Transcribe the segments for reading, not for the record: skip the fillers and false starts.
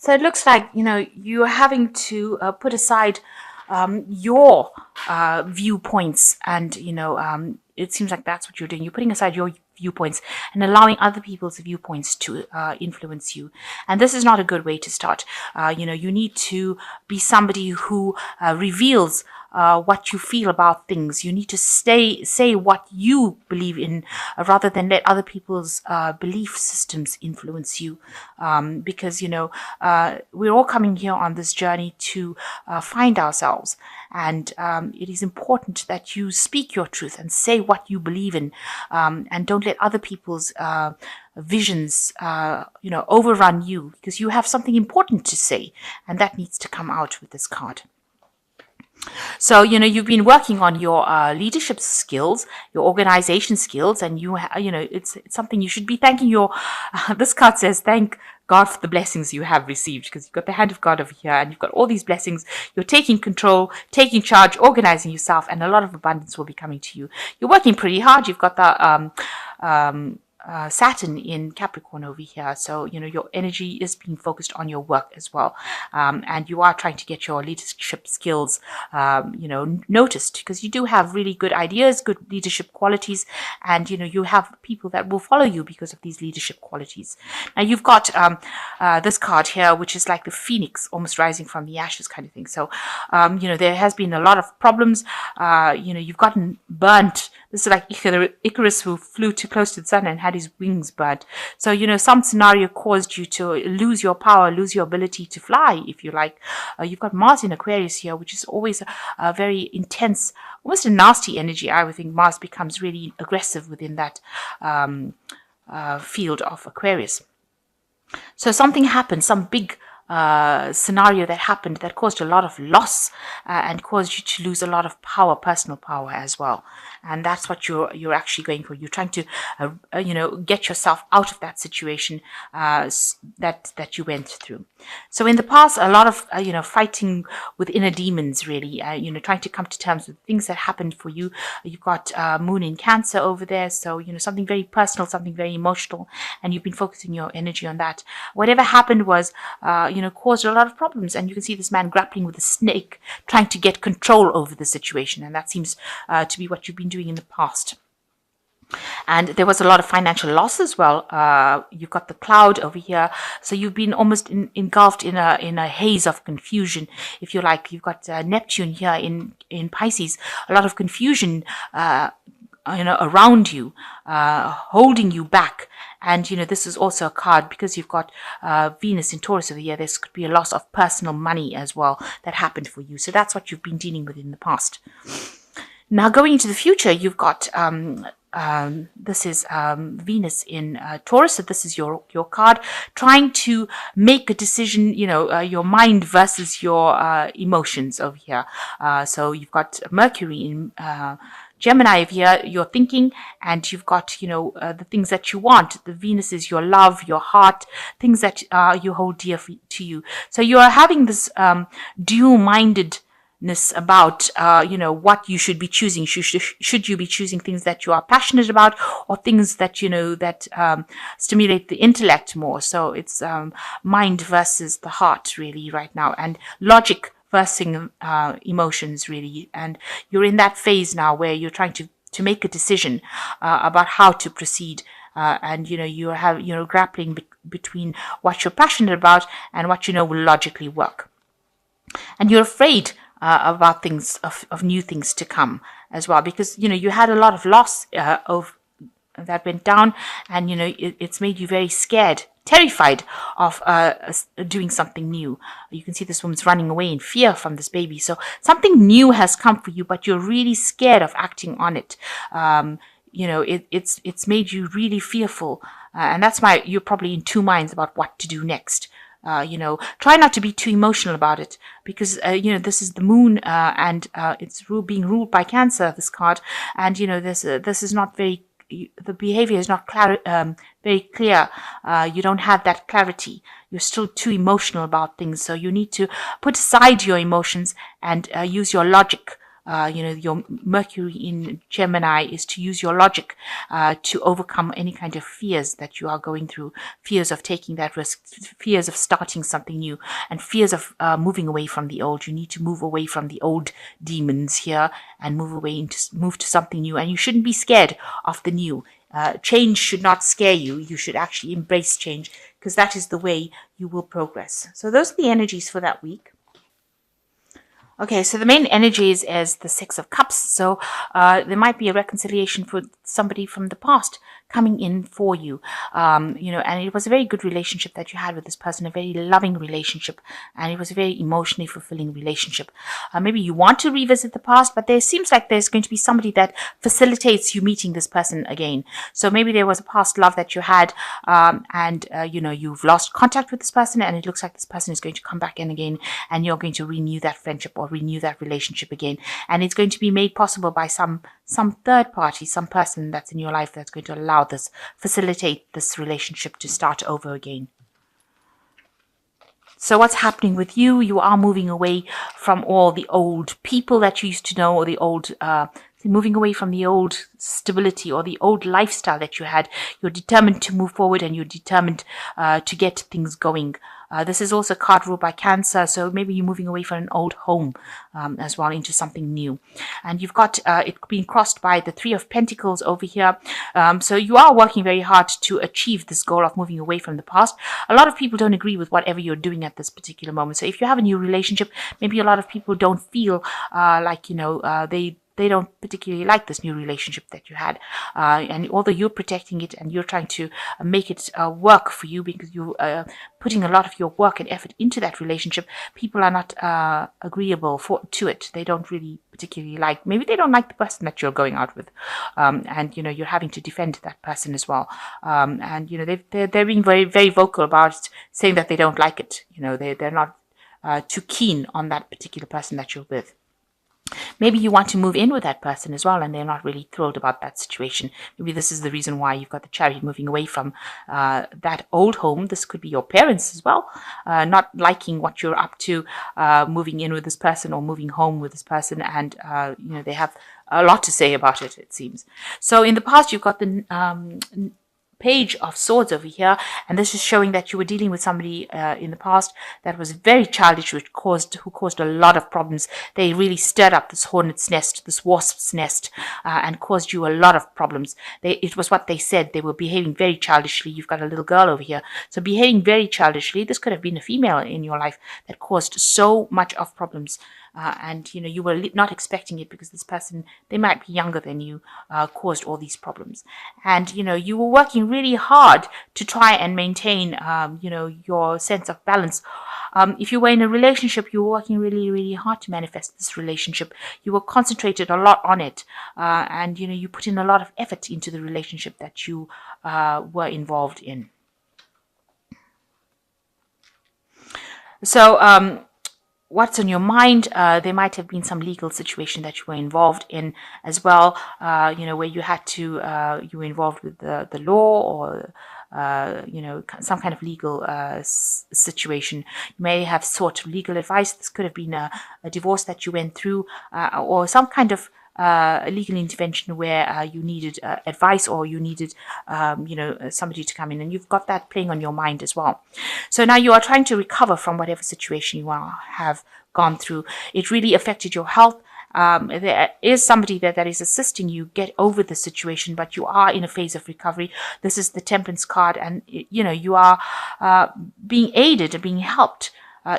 So it looks like, you're having to put aside your viewpoints, and, it seems like that's what you're doing. You're putting aside your viewpoints and allowing other people's viewpoints to influence you. And this is not a good way to start. You need to be somebody who reveals what you feel about things. You need to say what you believe in, rather than let other people's belief systems influence you. Because, we're all coming here on this journey to find ourselves. And it is important that you speak your truth and say what you believe in, and don't let other people's visions, overrun you, because you have something important to say, and that needs to come out with this card. So, you've been working on your leadership skills, your organization skills, and it's something you should be thanking this card says, thank God for the blessings you have received, because you've got the hand of God over here and you've got all these blessings. You're taking control, taking charge, organizing yourself, and a lot of abundance will be coming to you. You're working pretty hard. You've got the Saturn in Capricorn over here. So, your energy is being focused on your work as well. And you are trying to get your leadership skills, noticed, because you do have really good ideas, good leadership qualities, and, you have people that will follow you because of these leadership qualities. Now, you've got this card here, which is like the phoenix almost rising from the ashes kind of thing. So, there has been a lot of problems. You've gotten burnt. This is like Icarus, who flew too close to the sun and had his wings burnt. So, some scenario caused you to lose your power, lose your ability to fly, if you like. You've got Mars in Aquarius here, which is always a very intense, almost a nasty energy. I would think Mars becomes really aggressive within that field of Aquarius. So something happened, some big scenario that happened that caused a lot of loss, and caused you to lose a lot of power, personal power as well. And that's what you're actually going for. You're trying to, get yourself out of that situation that you went through. So in the past, a lot of, fighting with inner demons, really, trying to come to terms with things that happened for you. You've got Moon in Cancer over there. So, something very personal, something very emotional, and you've been focusing your energy on that. Whatever happened was, caused a lot of problems. And you can see this man grappling with a snake, trying to get control over the situation. And that seems to be what you've been doing in the past. And there was a lot of financial loss as well. You've got the cloud over here, so you've been almost engulfed in a haze of confusion, if you like. You've got Neptune here in Pisces, a lot of confusion, around you, holding you back. And, this is also a card because you've got Venus in Taurus over here. This could be a loss of personal money as well that happened for you. So that's what you've been dealing with in the past. Now, going into the future, you've got this is Venus in Taurus. So this is your card, trying to make a decision, your mind versus your emotions over here. So you've got Mercury in Gemini over here, you're thinking, and you've got, the things that you want. The Venus is your love, your heart, things that you hold dear to you. So you're having this dual-mindedness about, what you should be choosing. Should you be choosing things that you are passionate about, or things that, that stimulate the intellect more? So it's mind versus the heart, really, right now, and logic versus emotions, really. And you're in that phase now where you're trying to make a decision about how to proceed. And, you're grappling between what you're passionate about and what will logically work. And you're afraid about things, of new things to come as well, because, you had a lot of loss of that went down, and, it's made you very scared, terrified of doing something new. You can see this woman's running away in fear from this baby. So something new has come for you, but you're really scared of acting on it. It's made you really fearful. And that's why you're probably in two minds about what to do next. Try not to be too emotional about it, because, this is the moon, and it's being ruled by Cancer, this card. And, this is not the behavior is not very clear. You don't have that clarity. You're still too emotional about things. So you need to put aside your emotions and use your logic your Mercury in Gemini is to use your logic to overcome any kind of fears that you are going through, fears of taking that risk, fears of starting something new, and fears of moving away from the old. You need to move away from the old demons here and move to something new. And you shouldn't be scared of the new. Change should not scare you. You should actually embrace change, because that is the way you will progress. So those are the energies for that week. Okay, so the main energies is the Six of Cups. So there might be a reconciliation for somebody from the past coming in for you. And it was a very good relationship that you had with this person, a very loving relationship, and it was a very emotionally fulfilling relationship. Maybe you want to revisit the past, but there seems like there's going to be somebody that facilitates you meeting this person again. So maybe there was a past love that you had, and you've lost contact with this person, and it looks like this person is going to come back in again, and you're going to renew that friendship or renew that relationship again. And it's going to be made possible by some third party, some person that's in your life that's going to allow this, facilitate this relationship to start over again. So what's happening with you? You are moving away from all the old people that you used to know, or the old moving away from the old stability or the old lifestyle that you had. You're determined to move forward, and you're determined to get things going. This is also a card ruled by Cancer, so maybe you're moving away from an old home as well into something new. And you've got it being crossed by the Three of Pentacles over here. So you are working very hard to achieve this goal of moving away from the past. A lot of people don't agree with whatever you're doing at this particular moment. So if you have a new relationship, maybe a lot of people don't feel they don't particularly like this new relationship that you had. And although you're protecting it and you're trying to make it work for you, because you're putting a lot of your work and effort into that relationship, people are not agreeable to it. They don't really particularly like, maybe they don't like the person that you're going out with. And you're having to defend that person as well. And they're being very, very vocal about it, saying that they don't like it. They're not too keen on that particular person that you're with. Maybe you want to move in with that person as well, and they're not really thrilled about that situation. Maybe this is the reason why you've got the Chariot moving away from that old home. This could be your parents as well, not liking what you're up to, moving in with this person or moving home with this person, and they have a lot to say about it, it seems. So in the past, you've got the Page of Swords over here, and this is showing that you were dealing with somebody in the past that was very childish, who caused a lot of problems. They really stirred up this hornet's nest, this wasp's nest, and caused you a lot of problems. It was what they said. They were behaving very childishly. You've got a little girl over here, so behaving very childishly. This could have been a female in your life that caused so much of problems. And you were not expecting it, because this person, they might be younger than you, caused all these problems. And you were working really hard to try and maintain your sense of balance. If you were in a relationship, you were working really, really hard to manifest this relationship. You were concentrated a lot on it, and you put in a lot of effort into the relationship that you were involved in. So what's on your mind? There might have been some legal situation that you were involved in as well, where you had to, you were involved with the law, or, some kind of legal situation. You may have sought legal advice. This could have been a divorce that you went through, or some kind of a legal intervention where you needed advice, or you needed somebody to come in, and you've got that playing on your mind as well. So now you are trying to recover from whatever situation you have gone through. It really affected your health. There is somebody there that is assisting you get over the situation, but you are in a phase of recovery. This is the Temperance card, and you are being aided and being helped.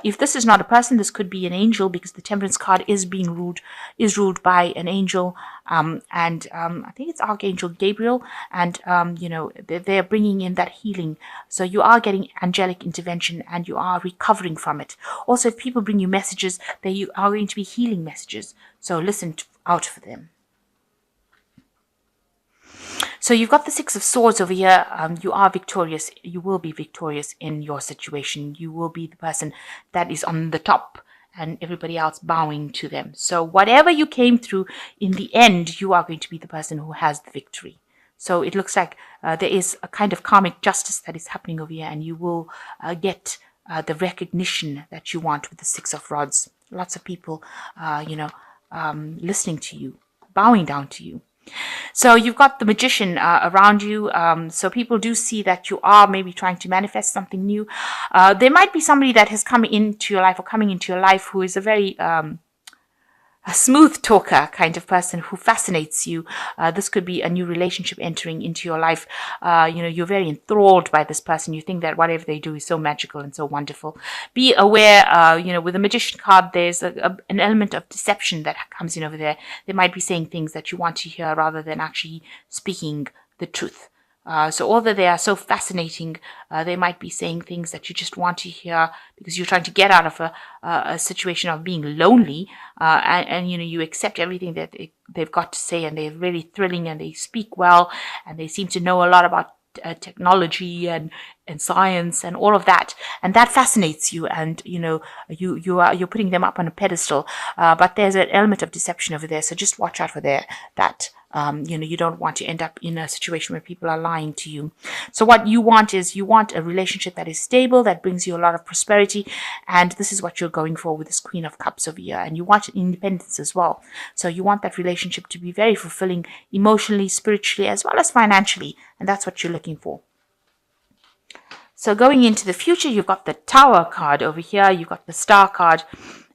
If this is not a person, this could be an angel, because the Temperance card is ruled by an angel, and I think it's Archangel Gabriel, and they're bringing in that healing. So you are getting angelic intervention, and you are recovering from it. Also, if people bring you messages, they are going to be healing messages. So listen out for them. So you've got the Six of Swords over here. You are victorious. You will be victorious in your situation. You will be the person that is on the top, and everybody else bowing to them. So whatever you came through, in the end, you are going to be the person who has the victory. So it looks like there is a kind of karmic justice that is happening over here, and you will get the recognition that you want with the Six of Rods. Lots of people, listening to you, bowing down to you. So you've got the magician around you. So people do see that you are maybe trying to manifest something new. There might be somebody that has come into your life or coming into your life who is a very a smooth talker kind of person who fascinates you. This could be a new relationship entering into your life. You're very enthralled by this person. You think that whatever they do is so magical and so wonderful. Be aware, with the magician card, there's an element of deception that comes in over there. They might be saying things that you want to hear rather than actually speaking the truth. So although they are so fascinating, they might be saying things that you just want to hear because you're trying to get out of a situation of being lonely, and you accept everything that they've got to say, and they're really thrilling, and they speak well, and they seem to know a lot about technology and science and all of that, and that fascinates you, and you're putting them up on a pedestal, but there's an element of deception over there, so just watch out for that. You don't want to end up in a situation where people are lying to you. So what you want is a relationship that is stable, that brings you a lot of prosperity, and this is what you're going for with this Queen of Cups over here. And you want independence as well. So you want that relationship to be very fulfilling emotionally, spiritually, as well as financially, and that's what you're looking for. So going into the future, you've got the Tower card over here, you've got the Star card,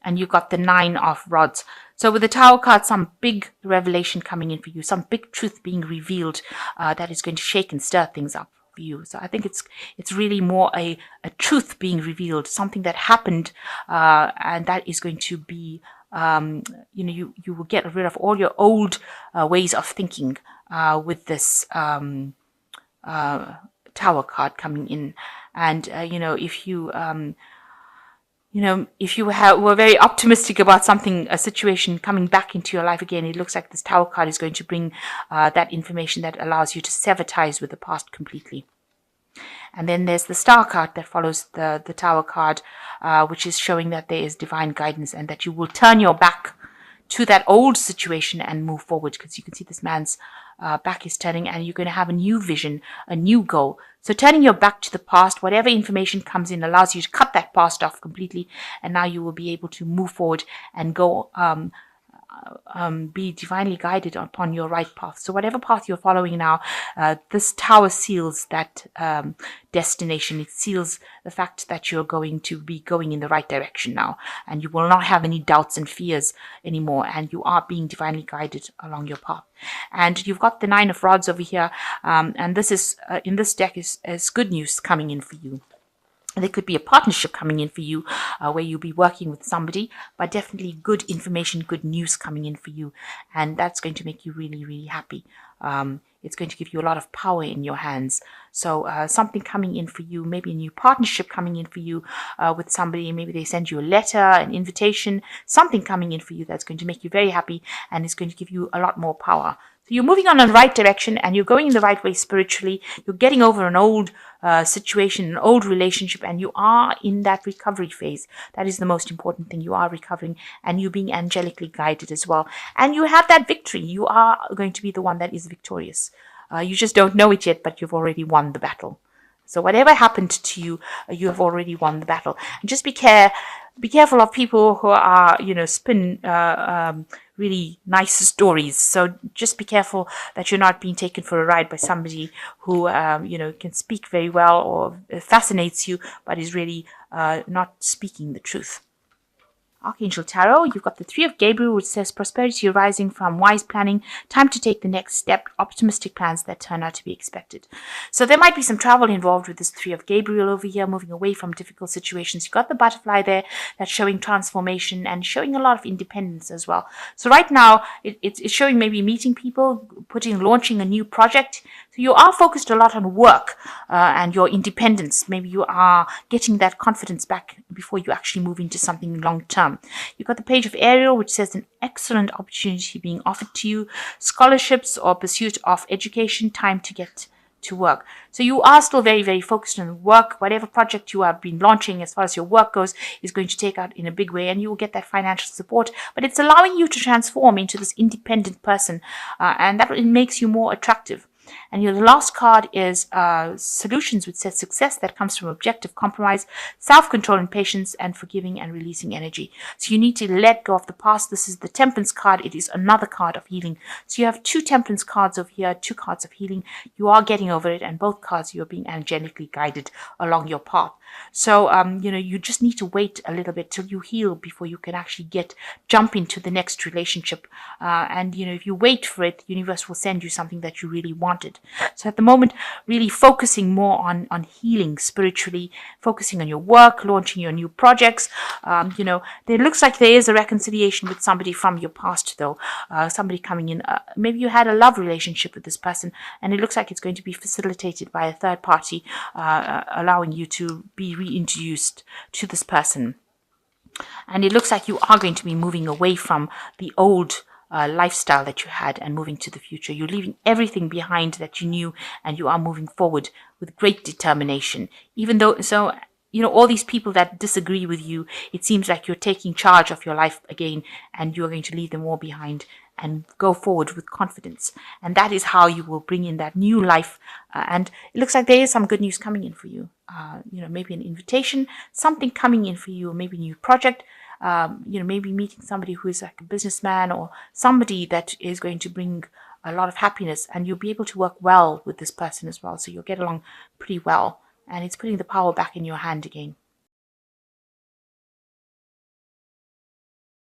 and you've got the Nine of Rods. So with the Tower card, some big revelation coming in for you, some big truth being revealed that is going to shake and stir things up for you. So I think it's really more a truth being revealed, something that happened, and that is going to be, you will get rid of all your old ways of thinking with this Tower card coming in. And, if you... if you were very optimistic about a situation coming back into your life again, it looks like this Tower card is going to bring that information that allows you to sever ties with the past completely. And then there's the Star card that follows the Tower card, which is showing that there is divine guidance and that you will turn your back to that old situation and move forward, because you can see this man's back is turning, and you're going to have a new vision, a new goal. So turning your back to the past, whatever information comes in allows you to cut that past off completely, and now you will be able to move forward and go be divinely guided upon your right path. So whatever path you're following now, this Tower seals that destination. It seals the fact that you're going to be going in the right direction now, and you will not have any doubts and fears anymore, and you are being divinely guided along your path. And you've got the Nine of Rods over here, and this is in this deck is good news coming in for you. There could be a partnership coming in for you where you'll be working with somebody, but definitely good information, good news coming in for you. And that's going to make you really, really happy. It's going to give you a lot of power in your hands. So something coming in for you, maybe a new partnership coming in for you with somebody. Maybe they send you a letter, an invitation, something coming in for you that's going to make you very happy, and it's going to give you a lot more power. So you're moving on in the right direction, and you're going in the right way spiritually. You're getting over an old situation, an old relationship, and you are in that recovery phase. That is the most important thing. You are recovering, and you're being angelically guided as well. And you have that victory. You are going to be the one that is victorious. You just don't know it yet, but you've already won the battle. So whatever happened to you, you have already won the battle. And just be careful of people who are, spin really nice stories. So just be careful that you're not being taken for a ride by somebody who, can speak very well or fascinates you, but is really not speaking the truth. Archangel Tarot, you've got the Three of Gabriel, which says prosperity arising from wise planning, time to take the next step, optimistic plans that turn out to be expected. So there might be some travel involved with this Three of Gabriel over here, moving away from difficult situations. You've got the butterfly there that's showing transformation and showing a lot of independence as well. So right now, it's showing maybe meeting people, launching a new project. So you are focused a lot on work and your independence. Maybe you are getting that confidence back before you actually move into something long term. You've got the Page of Ariel, which says an excellent opportunity being offered to you, scholarships or pursuit of education, time to get to work. So you are still very, very focused on work. Whatever project you have been launching as far as your work goes is going to take out in a big way, and you will get that financial support, but it's allowing you to transform into this independent person, and that makes you more attractive. And your last card is solutions, which says success that comes from objective compromise, self-control and patience, and forgiving and releasing energy. So you need to let go of the past. This is the Temperance card. It is another card of healing. So you have 2 Temperance cards over here, 2 cards of healing. You are getting over it, and both cards you are being angelically guided along your path. So, you just need to wait a little bit till you heal before you can actually jump into the next relationship. And, if you wait for it, the universe will send you something that you really wanted. So at the moment, really focusing more on healing spiritually, focusing on your work, launching your new projects. There looks like there is a reconciliation with somebody from your past, though. Somebody coming in. Maybe you had a love relationship with this person, and it looks like it's going to be facilitated by a third party, allowing you to be reintroduced to this person. And it looks like you are going to be moving away from the old lifestyle that you had and moving to the future. You're leaving everything behind that you knew, and you are moving forward with great determination. Even though, all these people that disagree with you, it seems like you're taking charge of your life again, and you're going to leave them all behind and go forward with confidence. And that is how you will bring in that new life. And it looks like there is some good news coming in for you. Maybe an invitation, something coming in for you, maybe a new project. Maybe meeting somebody who is like a businessman or somebody that is going to bring a lot of happiness, and you'll be able to work well with this person as well. So you'll get along pretty well, and it's putting the power back in your hand again.